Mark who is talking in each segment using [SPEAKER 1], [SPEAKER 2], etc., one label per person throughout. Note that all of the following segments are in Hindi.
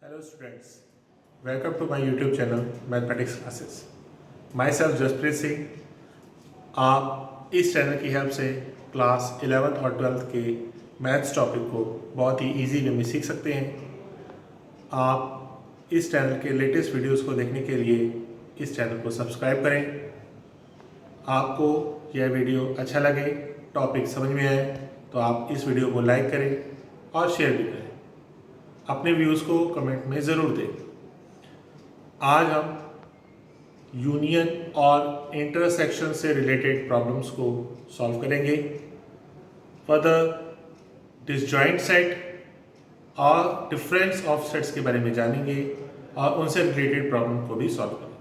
[SPEAKER 1] Hello students, welcome to my YouTube channel Mathematics Classes. Myself Jasprit Singh. आप इस चैनल की हेल्प से क्लास 11th और 12th के मैथ्स टॉपिक को बहुत ही इजी वे में सीख सकते हैं। आप इस चैनल के लेटेस्ट वीडियोस को देखने के लिए इस चैनल को सब्सक्राइब करें। आपको यह वीडियो अच्छा लगे, टॉपिक समझ में आए तो आप इस वीडियो को लाइक करें और शेयर भी करें। अपने व्यूज़ को कमेंट में ज़रूर दें। आज हम यूनियन और इंटरसेक्शन से रिलेटेड प्रॉब्लम्स को सॉल्व करेंगे। फर्दर डिसजॉइंट सेट और डिफरेंस ऑफ सेट्स के बारे में जानेंगे और उनसे रिलेटेड प्रॉब्लम को भी सॉल्व करेंगे।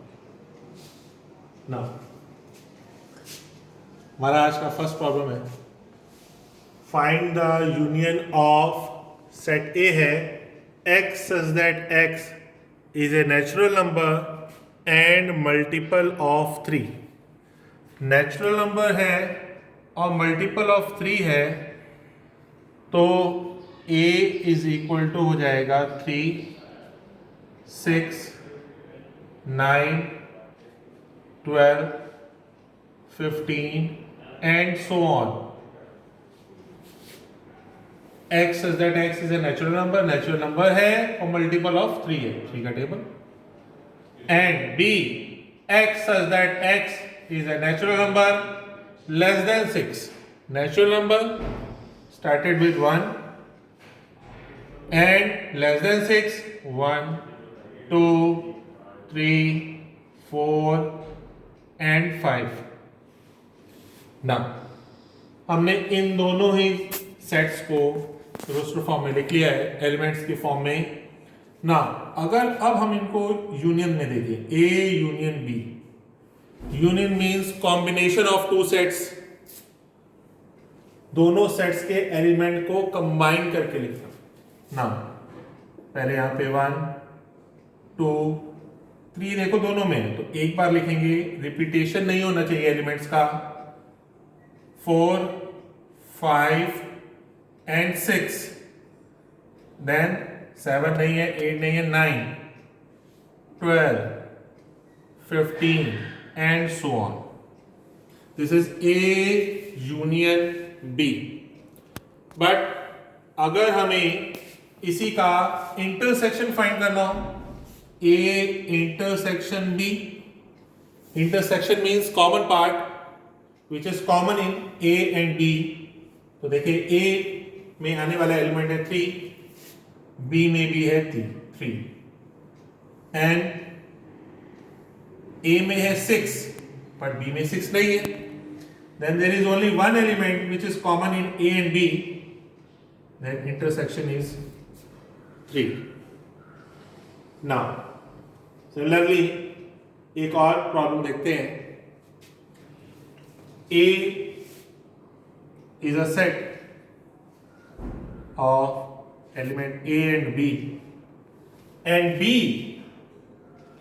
[SPEAKER 1] ना हमारा आज का फर्स्ट प्रॉब्लम है, find the union of set ए है x such that x is a natural number and multiple of 3। Natural number है और मल्टीपल ऑफ 3 है तो a इज इक्वल टू हो जाएगा 3, 6, 9, 12, 15 and so on. x such that x is a natural number है और मल्टीपल ऑफ 3 है, 3 का table. And b x such that x is a natural number less than 6। natural number started with 1 and less than 6, 1, 2, 3, 4 and 5। ना हमने इन दोनों ही सेट्स को रोस्टर फॉर्म में लिख लिया है, एलिमेंट्स के फॉर्म में। ना अगर अब हम इनको यूनियन में देखें, A union B, union means combination of two sets, दोनों सेट्स के एलिमेंट को कंबाइन करके लिखना। ना पहले यहां पे 1, 2, 3 देखो दोनों में है तो एक बार लिखेंगे, रिपीटेशन नहीं होना चाहिए एलिमेंट्स का। 4, 5 and 6, then 7 नहीं है, 8 नहीं है, 9, 12, 15 and so on। This is A union B। But अगर हमें इसी का इंटरसेक्शन फाइंड करना हो, A intersection B, intersection means common part which is common in A and B। तो देखिए A में आने वाला एलिमेंट है 3, B में भी है 3 एंड A में है 6 बट B में 6 नहीं है। Then there is only one element which is common in A and B, then intersection is 3। Now similarly एक और प्रॉब्लम देखते हैं। A is a set of element A and B and B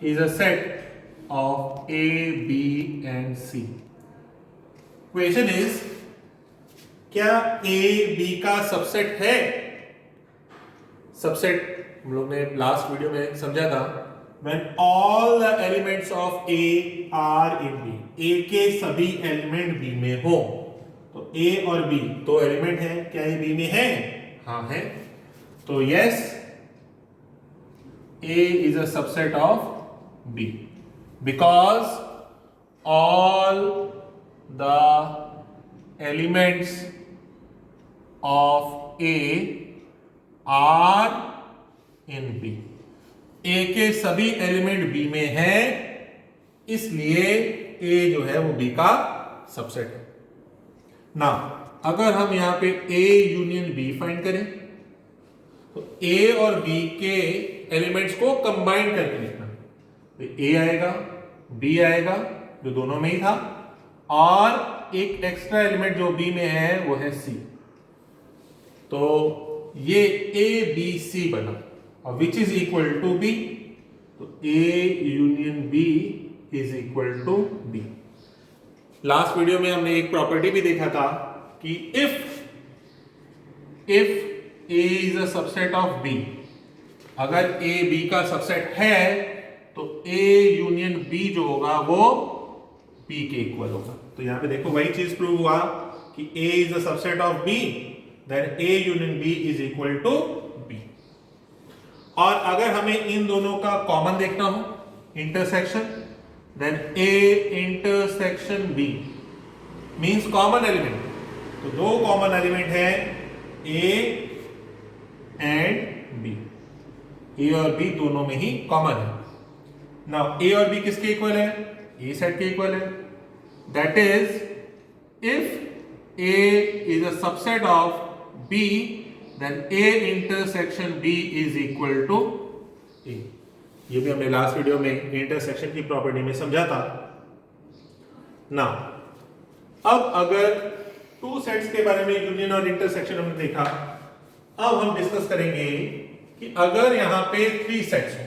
[SPEAKER 1] is a set of A, B and C। Question is क्या A B का सबसेट है? सबसेट हम लोग ने लास्ट वीडियो में समझा था, when all the elements of A are in B, A के सभी एलिमेंट B में हो तो A और B दो एलिमेंट हैं, क्या ये B में है? हाँ है। तो yes, A is a subset of B because all the elements of A are in B। A के सभी एलिमेंट B में हैं, इसलिए A जो है वो B का सबसेट है। ना अगर हम यहां पे A यूनियन B फाइंड करें तो A और B के एलिमेंट्स को कंबाइन करके लिखना, तो A आएगा, B आएगा जो दोनों में ही था, और एक एक्स्ट्रा एलिमेंट जो B में है वो है C। तो ये A B C बना और which is equal to B, तो A union B is equal to B। Last video में हमने एक प्रॉपर्टी भी देखा था कि if A is a subset of B, अगर ए बी का सबसेट है तो ए यूनियन बी जो होगा वो बी के इक्वल होगा। तो यहां पे देखो वही चीज प्रूव हुआ कि A is the subset of B, then A union B is equal to B. और अगर हमें इन दोनों का कॉमन देखना हो, intersection, then A intersection B means common element. तो दो कॉमन एलिमेंट है ए एंड बी, ए और बी दोनों में ही कॉमन है। नाउ ए और बी किसके इक्वल है? ए सेट के इक्वल है। That is if A is a subset of B then A intersection B is equal to A. ये भी हमने लास्ट वीडियो में इंटरसेक्शन की प्रॉपर्टी में समझा था। नाउ अब अगर टू सेट्स के बारे में यूनियन और इंटरसेक्शन हमने देखा, अब हम डिस्कस करेंगे कि अगर यहां पे थ्री सेट्स हो,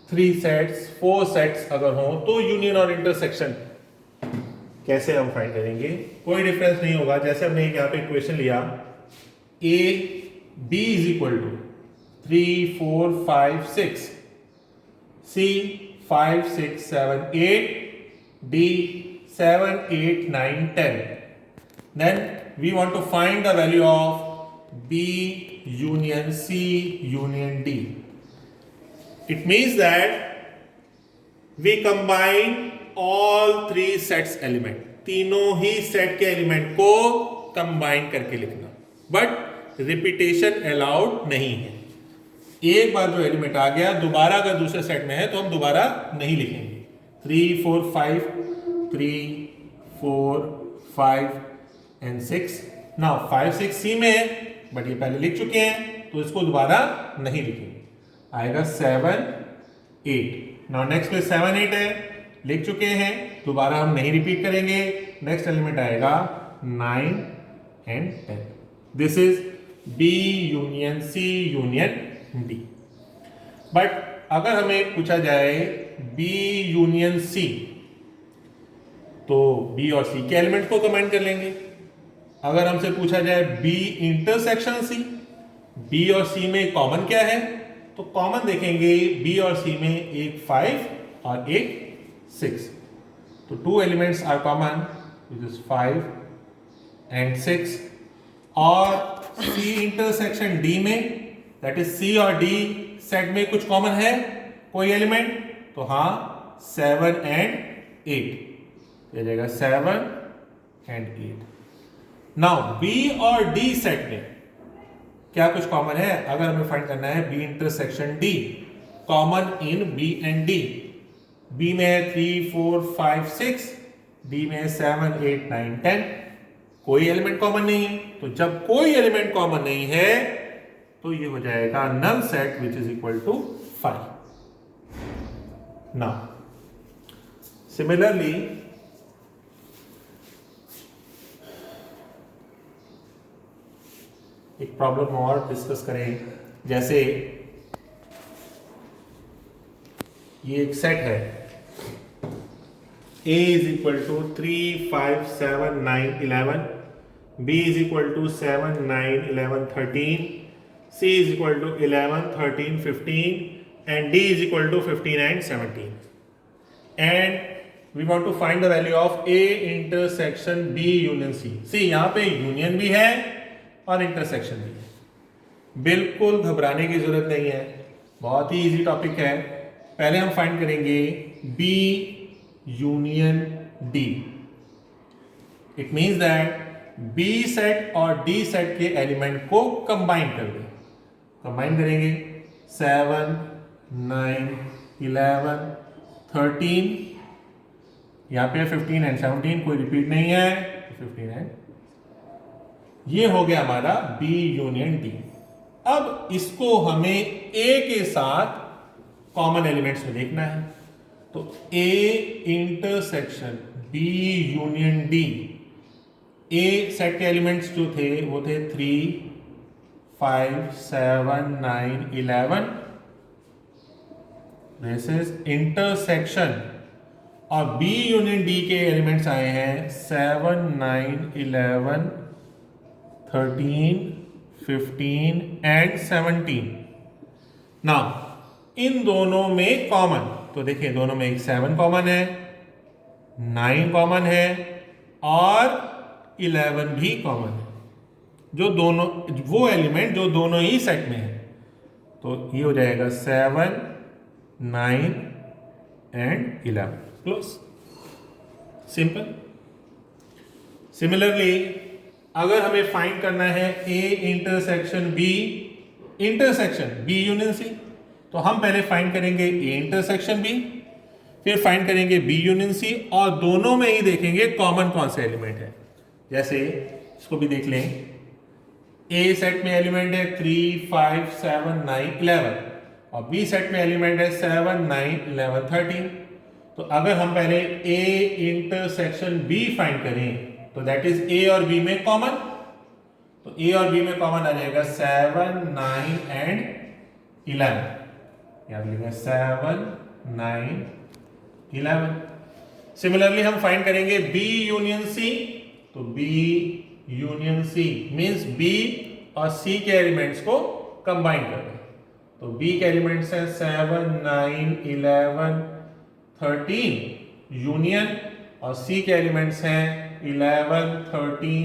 [SPEAKER 1] थ्री सेट्स, फोर सेट्स अगर हो तो यूनियन और इंटरसेक्शन कैसे हम फाइंड करेंगे? कोई डिफरेंस नहीं होगा। जैसे हमने यहां पे इक्वेशन लिया A B is equal to 3 4 5 6, C 5 6 7 8, D 7 8 9 10, then we want to find the value of B union C union D. It means that we combine all three sets element, तीनों ही सेट के एलिमेंट को कंबाइन करके लिखना, बट रिपीटेशन अलाउड नहीं है। एक बार जो एलिमेंट आ गया दोबारा अगर दूसरे सेट में है तो हम दोबारा नहीं लिखेंगे। 3 4 5 3 4 5 एंड 6। नाउ 5 6 सी में है बट ये पहले लिख चुके हैं तो इसको दोबारा नहीं लिखेंगे। आएगा 7 8। नाउ नेक्स्ट में 7 8 है, लिख चुके हैं, दोबारा हम नहीं रिपीट करेंगे। नेक्स्ट एलिमेंट आएगा 9 and 10। This is B union C union D. But अगर हमें पूछा जाए बी यूनियन सी तो बी और सी के एलिमेंट को कंबाइन कर लेंगे। अगर हमसे पूछा जाए बी इंटरसेक्शन सी, बी और सी में कॉमन क्या है तो कॉमन देखेंगे बी और सी में एक 5 और एक 6। तो two elements are common which is 5 and 6। और सी इंटरसेक्शन डी में, दैट इज सी और डी सेट में कुछ कॉमन है कोई एलिमेंट? तो हाँ 7 एंड 8 जाएगा 7 एंड 8। नाउ बी और डी सेट में क्या कुछ कॉमन है? अगर हमें फाइंड करना है B intersection D, common in B and D. B में है 3 4 5 6, डी में है 7 8 9 10। कोई एलिमेंट कॉमन नहीं है। तो जब कोई एलिमेंट कॉमन नहीं है तो ये हो जाएगा null set which is equal to 5। Now similarly एक प्रॉब्लम और डिस्कस करें। जैसे ये एक सेट है A is equal to 3 5 7 9 11, B is equal to 7 9 11 13, C is equal to 11 13 15 and D is equal to 15 and 17। And we want to find the value of A intersection B union C। C यहां पे यूनियन भी है और इंटरसेक्शन भी है। बिल्कुल घबराने की जरूरत नहीं है, बहुत ही इजी टॉपिक है। पहले हम फाइंड करेंगे B union D। It means that B set और D सेट के एलिमेंट को कंबाइन कर दें। कंबाइन करेंगे 7 9 11 13, यहां पे 15 एंड 17, कोई रिपीट नहीं है तो 15 एंड, ये हो गया हमारा B यूनियन D। अब इसको हमें A के साथ कॉमन एलिमेंट्स में देखना है। तो A intersection B union D, A set के एलिमेंट्स जो थे वो थे 3 5 7 9 11। This is intersection. और B यूनियन D के एलिमेंट्स आए हैं 7 9 11 13, 15 एंड 17। नाउ इन दोनों में कॉमन, तो देखिए दोनों में एक 7 कॉमन है, 9 कॉमन है और 11 भी कॉमन है, जो दोनों वो एलिमेंट जो दोनों ही सेट में है। तो ये हो जाएगा 7, 9 एंड 11। Close, simple. सिमिलरली अगर हमें फाइंड करना है A intersection B union C, तो हम पहले फाइंड करेंगे ए इंटरसेक्शन बी, फिर फाइंड करेंगे बी यूनियन सी, और दोनों में ही देखेंगे कॉमन कौन सा एलिमेंट है। जैसे इसको भी देख लें, ए सेट में एलिमेंट है 3, 5, 7, 9, 11 और बी सेट में एलिमेंट है 7, 9, 11, 13। तो अगर हम पहले ए इंटरसेक्शन बी फाइंड करें तो दैट इज ए और बी में कॉमन, तो ए और बी में कॉमन आ जाएगा 7, 9 एंड 11। यहां लिखेंगे 7, 9, 11। सिमिलरली हम फाइंड करेंगे बी यूनियन सी, तो B union C means B और सी के एलिमेंट्स को कंबाइन कर रहे हैं। तो बी के एलिमेंट्स हैं 7, 9, 11, 13 यूनियन, और सी के एलिमेंट्स हैं 11, 13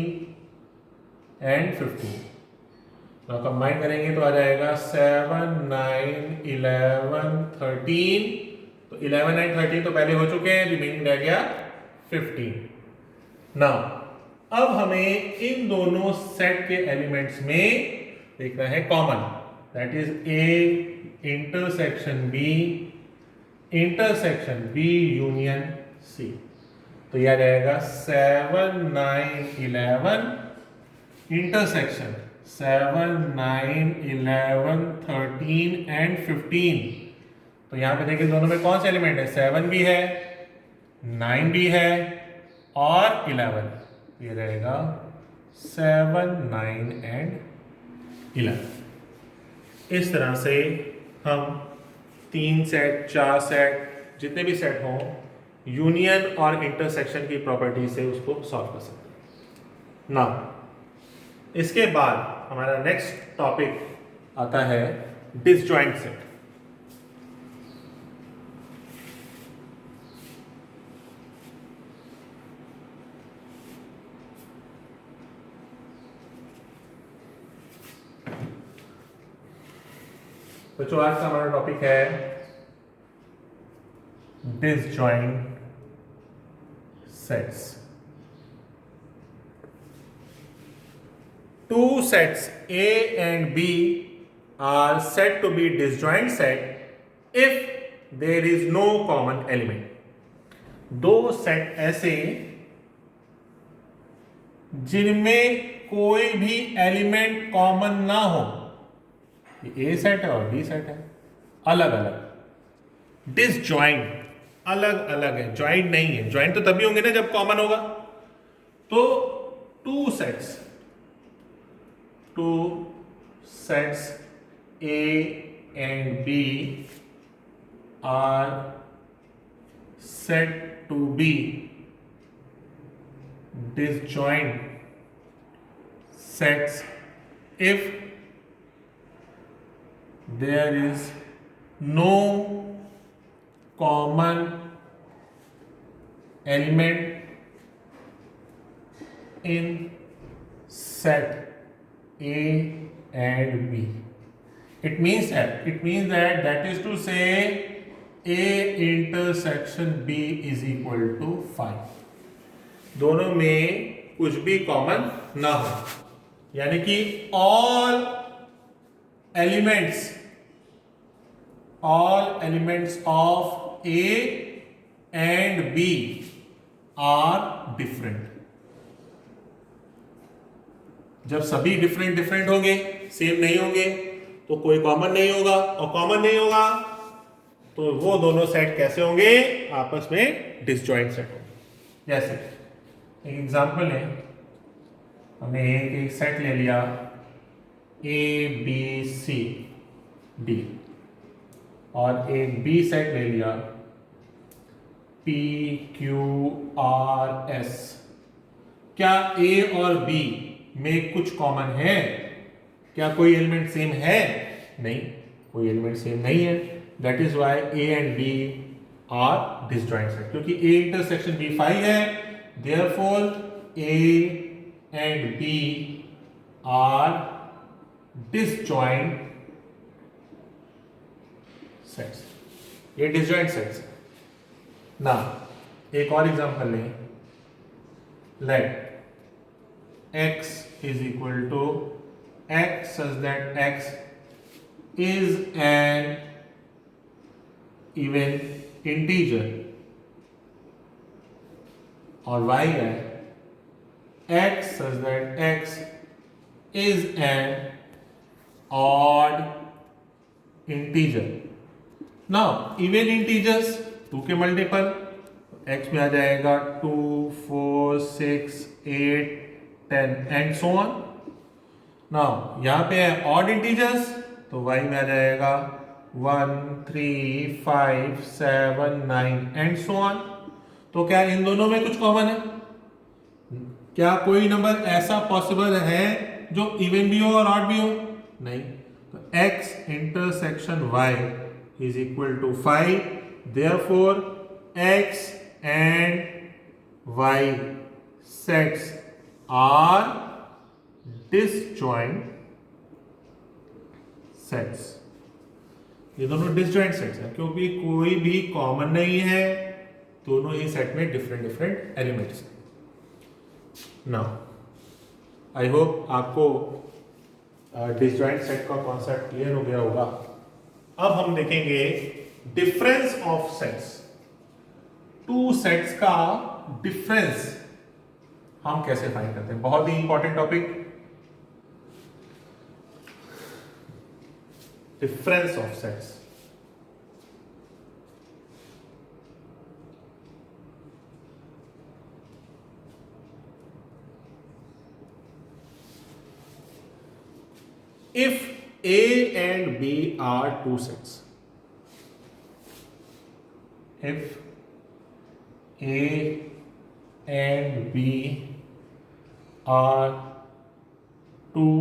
[SPEAKER 1] एंड 15। तो कंबाइन करेंगे तो आ जाएगा 7, 9, 11, 13। तो 11 एंड 13 तो पहले हो चुके हैं, रिमेनिंग रह गया 15। नाउ अब हमें इन दोनों सेट के एलिमेंट्स में देखना है common, that is A intersection B union C. तो यह रहेगा 7, 9, 11 इंटरसेक्शन 7, 9, 11, 13 एंड 15। तो यहां पे देखिए दोनों में कौन से एलिमेंट है, 7 भी है, 9 भी है और 11। ये रहेगा 7, 9 एंड 11। इस तरह से हम 3 सेट, 4 सेट, जितने भी सेट हों, यूनियन और इंटरसेक्शन की प्रॉपर्टी से उसको सॉल्व कर सकते हैं। नाउ इसके बाद हमारा नेक्स्ट टॉपिक आता है डिसजॉइंट सेट। तो आज का हमारा टॉपिक है disjoint sets. Two sets A and B are said to be disjoint set if there is no common element. दो सेट ऐसे जिनमें कोई भी एलिमेंट कॉमन ना हो, ए सेट है और बी सेट है, अलग अलग। डिसजॉइंट अलग अलग है, ज्वाइंट नहीं है। ज्वाइंट तो तभी होंगे ना जब कॉमन होगा। तो two sets A and B are said to be disjoint sets if there is no common element in set A and B. It means that is to say A intersection B is equal to 5. दोनों में कुछ भी कॉमन ना हो, यानी कि all elements of A and B are different. जब सभी डिफरेंट होंगे, सेम नहीं होंगे, तो कोई कॉमन नहीं होगा, और कॉमन नहीं होगा तो वो दोनों सेट कैसे होंगे, आपस में डिसजॉइंट सेट होंगे। जैसे एक एग्जांपल है, हमने एक सेट ले लिया A B C D और एक B सेट ले लिया P Q R S। क्या A और B में कुछ कॉमन है? क्या कोई एलिमेंट सेम है? नहीं, कोई एलिमेंट सेम नहीं है। That is why A and B are disjoint set, क्योंकि ए इंटरसेक्शन बी 5 है, therefore A and B are disjoint sets, ये डिसजॉइंट सेट्स है ना। एक और एग्जांपल लें, let x is equal to x such that x is an even integer और y है x such that x is an odd integer। now even integers 2 के मल्टीपल, x में आ जाएगा 2, 4, 6, 8, 10 एंड सो ऑन। नाउ यहां पे है ऑड इंटीजर्स, तो y में आ जाएगा 1, 3, 5, 7, 9 एंड सो ऑन। तो क्या इन दोनों में कुछ कॉमन है? क्या कोई नंबर ऐसा पॉसिबल है जो इवन भी हो और ऑड भी हो? नहीं। तो x intersection y is equal to 5, therefore x and y sets are disjoint sets. ये दोनों डिसजॉइंट सेट्स हैं क्योंकि कोई भी कॉमन नहीं है, दोनों ही सेट में डिफरेंट डिफरेंट एलिमेंट्स हैं। नाउ आई होप आपको डिसजॉइंट सेट का कॉन्सेप्ट क्लियर हो गया होगा। अब हम देखेंगे difference of sets. Two sets का डिफरेंस हम कैसे फाइंड करते हैं, बहुत ही important topic, difference of sets. If A and B are two sets, if A and B are two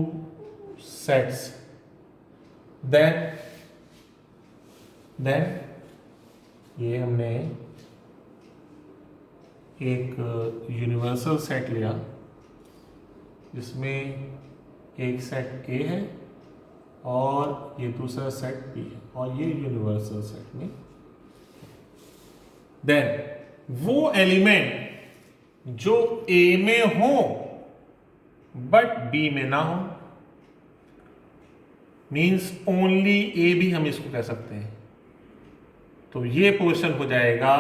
[SPEAKER 1] sets, then ये हमने एक यूनिवर्सल सेट लिया जिसमें एक सेट A है और ये दूसरा सेट B है और ये यूनिवर्सल सेट में, देन वो एलिमेंट जो A में हो बट B में ना हो, मीन्स ओनली A भी हम इसको कह सकते हैं, तो ये पोर्शन हो जाएगा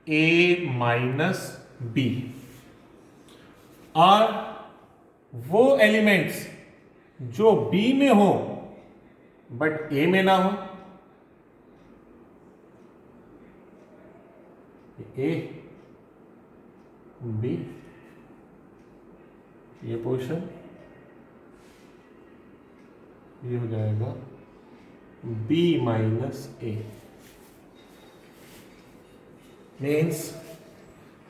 [SPEAKER 1] A माइनस B। और वो एलिमेंट्स जो B में हो बट A में ना हो, A B, ये पोर्शन ये हो जाएगा B minus A। Means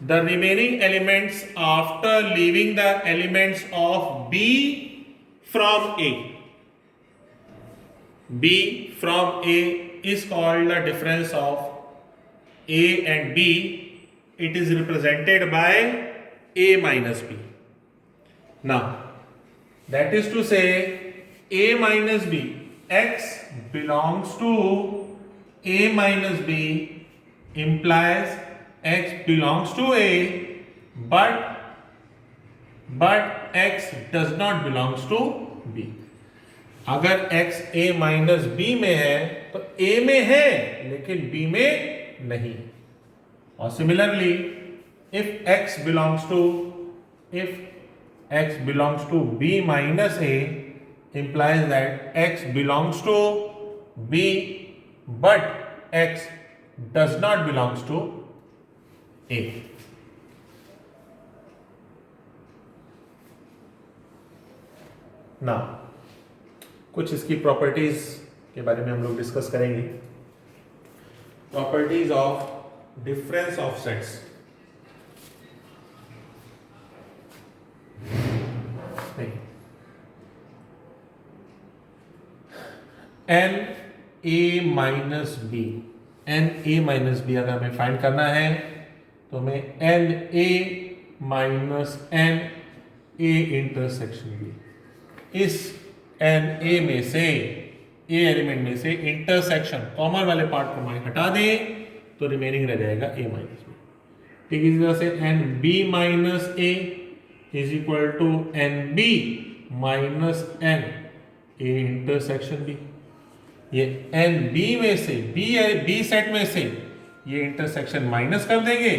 [SPEAKER 1] the remaining elements after leaving the elements of B from A. B from A is called the difference of A and B. It is represented by A minus B. Now, that is to say, A minus B, X belongs to A minus B implies X belongs to A, but X does not belongs to B. अगर X A माइनस B में है तो A में है लेकिन B में नहीं। और similarly if X belongs to B minus A implies that X belongs to B, but X does not belongs to A. Now, कुछ इसकी प्रॉपर्टीज के बारे में हम लोग डिस्कस करेंगे। Properties of difference of sets. N A minus B, n A minus B अगर हमें फाइंड करना है तो हमें n A minus n A intersection B, इस एन ए में से, ए एलिमेंट में से इंटरसेक्शन कॉमन वाले पार्ट को हटा दें तो रिमेनिंग रह जाएगा ए माइनस बी। ठीक इसी तरह से n B minus A is equal to n B minus n A intersection B. ये एन बी में से, बी सेट में से ये इंटरसेक्शन माइनस कर देंगे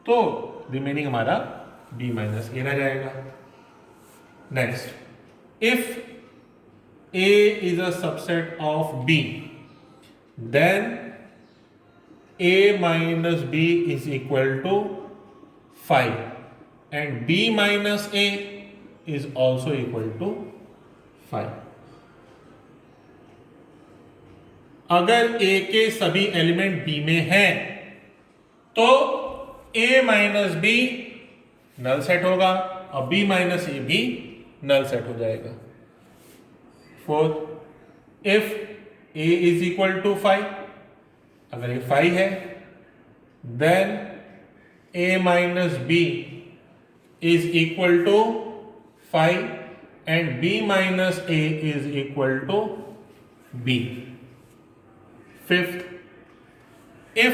[SPEAKER 1] तो रिमेनिंग हमारा बी माइनस ए रह जाएगा। Next, if A is a subset of B, then A minus B is equal to 5 and B minus A is also equal to 5. अगर A के सभी एलिमेंट B में हैं तो A minus B null set होगा और B माइनस A भी नल सेट हो जाएगा। Fourth, if A is equal to 5, अगर ये 5 है then A minus B is equal to 5 and B minus A is equal to B। Fifth, if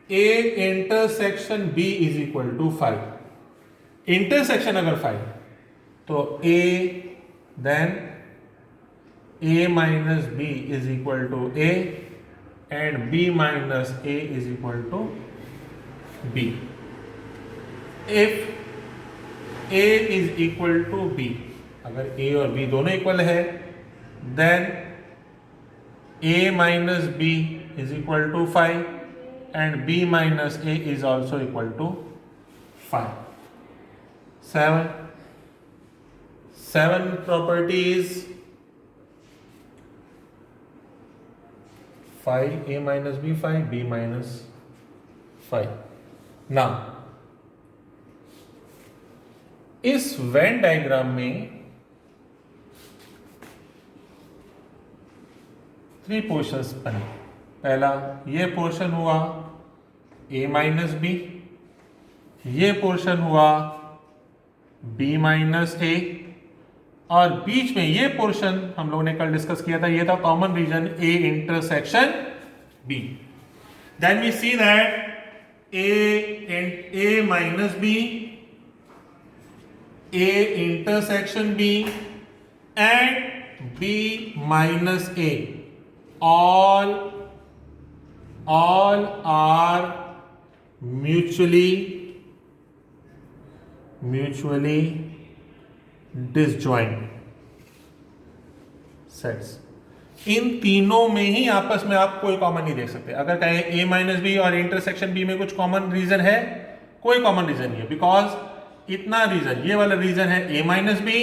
[SPEAKER 1] A intersection B is equal to 5, intersection अगर 5 तो A then A minus B is equal to A and B minus A is equal to B. If A is equal to B, अगर A और B दोनों इक्वल है then A minus B is equal to 5 and B minus A is also equal to 5. 7 properties 5 A minus B 5 B minus 5. Now इस वेन डायग्राम में 3 पोर्शंस बने। पहला ये पोर्शन हुआ A माइनस बी, ये पोर्शन हुआ B माइनस A और बीच में ये पोर्शन हम लोगों ने कल डिस्कस किया था, ये था common region A intersection B। Then we see that A minus B, A intersection B and B minus A all are mutually disjoint sets. इन तीनों में ही आपस में आप कोई कॉमन नहीं देख सकते। अगर कहें A माइनस बी और इंटरसेक्शन B में कुछ कॉमन रीजन है, कोई कॉमन रीजन नहीं है, बिकॉज इतना रीजन, ये वाला रीजन है A माइनस बी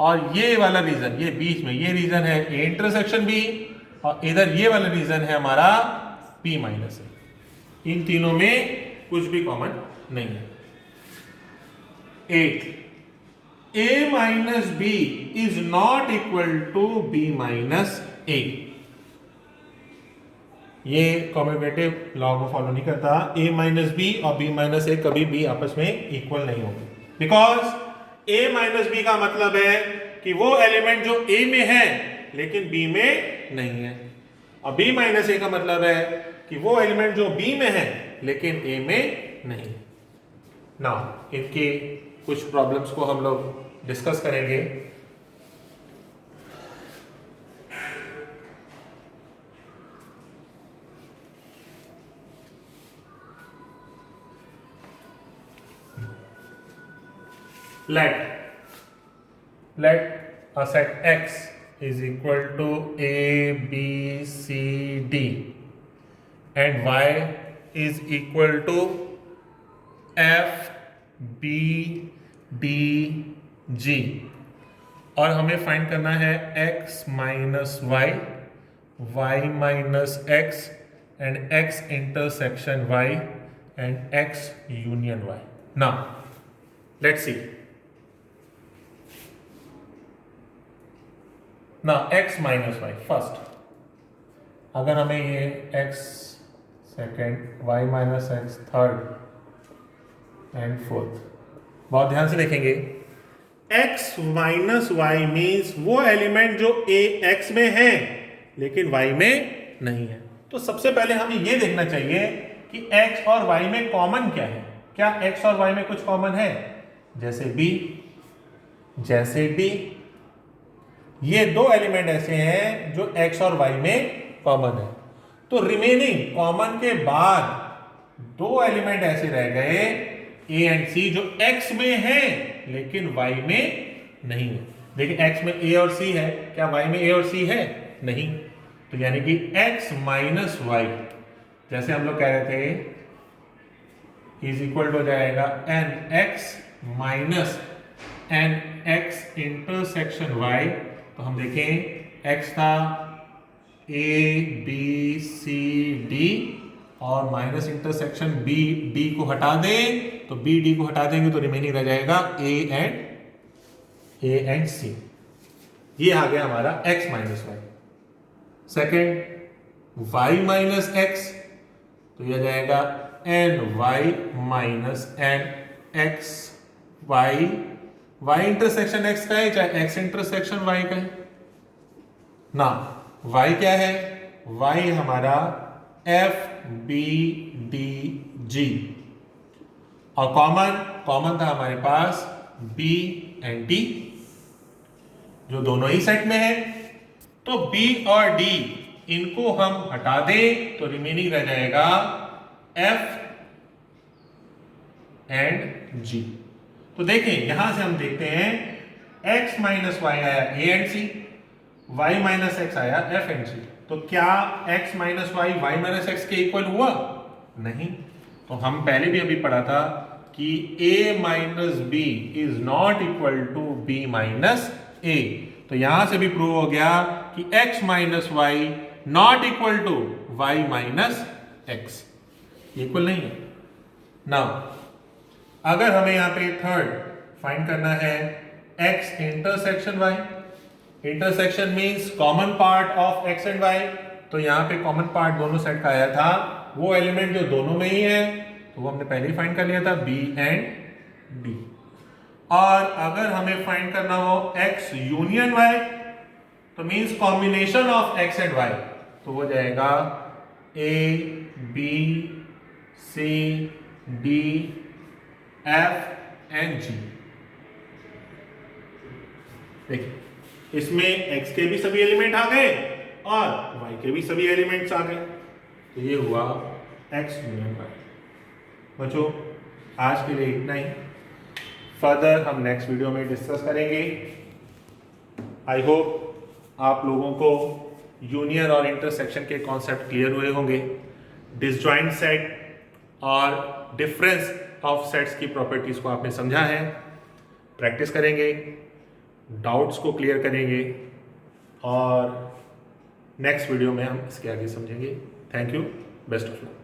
[SPEAKER 1] और ये वाला रीजन, ये बीच में ये रीजन है A इंटरसेक्शन B और इधर ये वाला रीजन है हमारा B माइनस A। इन तीनों में कुछ भी कॉमन नहीं है। 8, A minus B is not equal to B minus A। ये कॉम्यूटेटिव लॉ को फॉलो नहीं करता। A माइनस बी और B माइनस A कभी भी आपस में इक्वल नहीं होंगे, बिकॉज A माइनस बी का मतलब है कि वो एलिमेंट जो A में है लेकिन B में नहीं है, और B माइनस A का मतलब है कि वो एलिमेंट जो B में है लेकिन A में नहीं। नाउ इनके कुछ प्रॉब्लम्स को हम लोग डिस्कस करेंगे। let a set X is equal to A, B, C, D and Y is equal to F, B, D, G और हमें फाइंड करना है x minus y, y minus x and x intersection y and x union y। Now let's see. ना x माइनस वाई फर्स्ट, अगर हमें ये x second, y minus x third and fourth, बहुत ध्यान से देखेंगे, x माइनस वाई मीन्स वो एलिमेंट जो a x में है लेकिन y में नहीं है। तो सबसे पहले हमें ये देखना चाहिए कि x और y में कॉमन क्या है। क्या x और y में कुछ कॉमन है? जैसे b, जैसे d, ये दो एलिमेंट ऐसे हैं जो x और y में कॉमन है। तो रिमेनिंग कॉमन के बाद दो एलिमेंट ऐसे रह गए a एंड c जो x में है लेकिन y में नहीं है। देखिए x में a और c है, क्या y में a और c है? नहीं। तो यानी कि x माइनस वाई, जैसे हम लोग कह रहे थे, इज इक्वल टू हो जाएगा n x minus n x intersection y. तो हम देखें x था a b c d और माइनस इंटरसेक्शन b d को हटा दें तो b d को हटा देंगे तो रिमेनिंग रह जाएगा a एंड c। ये आ गया हमारा x minus y. Second y minus x, तो यह जाएगा n y minus n x y, y intersection x का है चाहे एक्स इंटरसेक्शन वाई का है ना। y क्या है? y हमारा एफ बी डी जी और कॉमन था हमारे पास b एंड d जो दोनों ही सेट में है। तो b और d इनको हम हटा दें तो रिमेनिंग रह जाएगा f एंड g। तो देखें यहां से हम देखते हैं x माइनस वाई आया a and c, y minus x आया f एंड c। तो क्या x minus y y minus x के इक्वल हुआ? नहीं। तो हम पहले भी अभी पढ़ा था कि a minus B is not equal to b minus a। तो यहां से भी प्रूव हो गया कि x minus y not equal to y minus x, equal नहीं है। नाउ अगर हमें यहां पे थर्ड फाइंड करना है x intersection y, intersection means common part of x and y, तो यहां पे कॉमन पार्ट दोनों सेट का आया था, वो एलिमेंट जो दोनों में ही है तो वो हमने पहले ही फाइंड कर लिया था b एंड d। और अगर हमें फाइंड करना हो x यूनियन y, तो means combination of x and y, तो वो जाएगा a b c d f and g। देखिए इसमें x के भी सभी एलिमेंट आ गए और y के भी सभी एलिमेंट्स आ गए, तो ये हुआ x यूनियन y। बच्चों आज के लिए इतना ही, फर्दर हम नेक्स्ट वीडियो में डिस्कस करेंगे। आई होप आप लोगों को यूनियन और इंटरसेक्शन के कॉन्सेप्ट क्लियर हुए होंगे। डिसजॉइंट सेट और डिफरेंस ऑफ सेट्स की प्रॉपर्टीज को आपने समझा है। प्रैक्टिस करेंगे, डाउट्स को क्लियर करेंगे और नेक्स्ट वीडियो में हम इसके आगे समझेंगे। Thank you, best of luck.